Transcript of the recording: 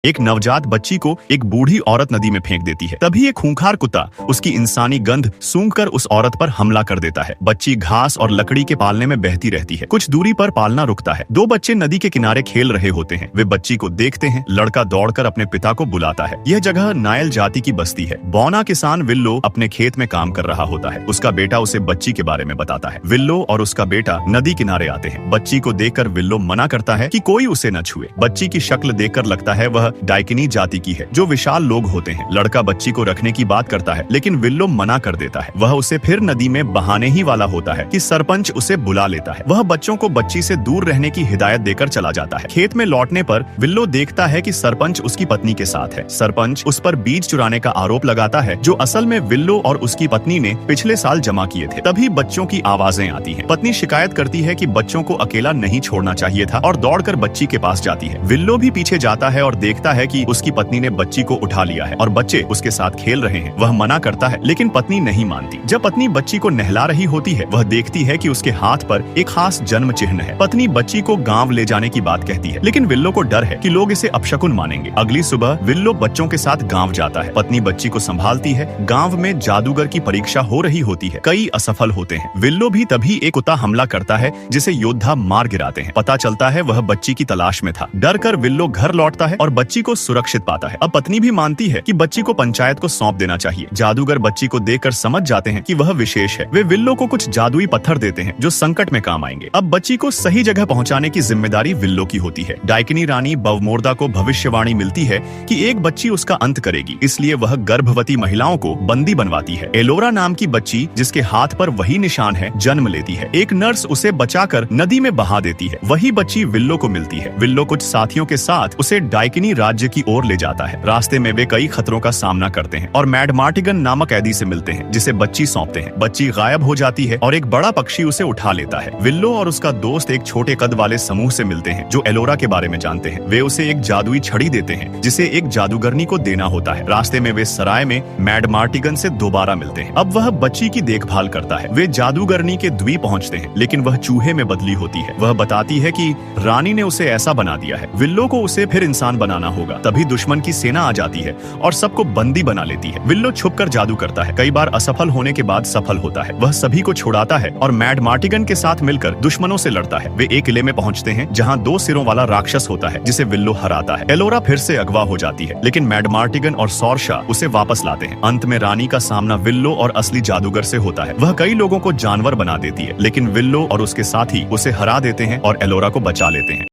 एक नवजात बच्ची को एक बूढ़ी औरत नदी में फेंक देती है। तभी एक खूंखार कुत्ता उसकी इंसानी गंध सूंघकर उस औरत पर हमला कर देता है। बच्ची घास और लकड़ी के पालने में बहती रहती है। कुछ दूरी पर पालना रुकता है। दो बच्चे नदी के किनारे खेल रहे होते हैं। वे बच्ची को देखते हैं। लड़का दौड़कर अपने पिता को बुलाता है। यह जगह नायल जाति की बस्ती है। बौना किसान विल्लो अपने खेत में काम कर रहा होता है। उसका बेटा उसे बच्ची के बारे में बताता है। विल्लो और उसका बेटा नदी किनारे आते हैं। बच्ची को देखकर विल्लो मना करता है कि कोई उसे न छुए। बच्ची की शक्ल देखकर लगता है वह डाइकिनी जाति की है, जो विशाल लोग होते हैं। लड़का बच्ची को रखने की बात करता है, लेकिन विल्लो मना कर देता है। वह उसे फिर नदी में बहाने ही वाला होता है कि सरपंच उसे बुला लेता है। वह बच्चों को बच्ची से दूर रहने की हिदायत देकर चला जाता है। खेत में लौटने पर विल्लो देखता है कि सरपंच उसकी पत्नी के साथ है। सरपंच उस पर बीज चुराने का आरोप लगाता है, जो असल में विल्लो और उसकी पत्नी ने पिछले साल जमा किए थे। तभी बच्चों की आवाजें आती हैं। पत्नी शिकायत करती है कि बच्चों को अकेला नहीं छोड़ना चाहिए था और दौड़कर बच्ची के पास जाती है। विल्लो भी पीछे जाता है और देखता है कि उसकी पत्नी ने बच्ची को उठा लिया है और बच्चे उसके साथ खेल रहे हैं। वह मना करता है, लेकिन पत्नी नहीं मानती। जब पत्नी बच्ची को नहला रही होती है, वह देखती है कि उसके हाथ पर एक खास जन्म चिन्ह है। पत्नी बच्ची को गांव ले जाने की बात कहती है, लेकिन विल्लो को डर है कि लोग इसे अपशकुन मानेंगे। अगली सुबह विल्लो बच्चों के साथ गांव जाता है। पत्नी बच्ची को संभालती है। गांव में जादूगर की परीक्षा हो रही होती है। कई असफल होते हैं। विल्लो भी तभी एक कुत्ता हमला करता है, जिसे योद्धा मार गिराते हैं। पता चलता है वह बच्ची की तलाश में था। डर कर विल्लो घर लौटता है और बच्ची को सुरक्षित पाता है। अब पत्नी भी मानती है कि बच्ची को पंचायत को सौंप देना चाहिए। जादूगर बच्ची को देखकर समझ जाते हैं कि वह विशेष है। वे विल्लो को कुछ जादुई पत्थर देते हैं, जो संकट में काम आएंगे। अब बच्ची को सही जगह पहुंचाने की जिम्मेदारी विल्लो की होती है। डाइकिनी रानी बवमोर्दा को भविष्यवाणी मिलती है कि एक बच्ची उसका अंत करेगी, इसलिए वह गर्भवती महिलाओं को बंदी बनवाती है। एलोरा नाम की बच्ची, जिसके हाथ पर वही निशान है, जन्म लेती है। एक नर्स उसे बचाकर नदी में बहा देती है। वही बच्ची विल्लो को मिलती है। विल्लो कुछ साथियों के साथ उसे डाइकिनी राज्य की ओर ले जाता है। रास्ते में वे कई खतरों का सामना करते हैं और मैडमार्टिगन नामक कैदी से मिलते हैं, जिसे बच्ची सौंपते हैं। बच्ची गायब हो जाती है और एक बड़ा पक्षी उसे उठा लेता है। विल्लो और उसका दोस्त एक छोटे कद वाले समूह से मिलते हैं, जो एलोरा के बारे में जानते हैं। वे उसे एक जादुई छड़ी देते हैं, जिसे एक जादूगरनी को देना होता है। रास्ते में वे सराय में मैडमार्टिगन से दोबारा मिलते हैं। अब वह बच्ची की देखभाल करता है। वे जादूगरनी के द्वीप पहुंचते हैं, लेकिन वह चूहे में बदली होती है। वह बताती है कि रानी ने उसे ऐसा बना दिया है। विल्लो को उसे फिर इंसान बनाना होगा। तभी दुश्मन की सेना आ जाती है और सबको बंदी बना लेती है। विल्लो छुपकर जादू करता है। कई बार असफल होने के बाद सफल होता है। वह सभी को छुड़ाता है और मैडमार्टिगन के साथ मिलकर दुश्मनों से लड़ता है। वे एक किले में पहुंचते हैं, जहां 2 सिरों वाला राक्षस होता है, जिसे विल्लो हराता है। एलोरा फिर से अगवा हो जाती है, लेकिन मैडमार्टिगन और सौरशा उसे वापस लाते हैं। अंत में रानी का सामना विल्लो और असली जादूगर से होता है। वह कई लोगों को जानवर बना देती है, लेकिन विल्लो और उसके साथी उसे हरा देते हैं और एलोरा को बचा लेते हैं।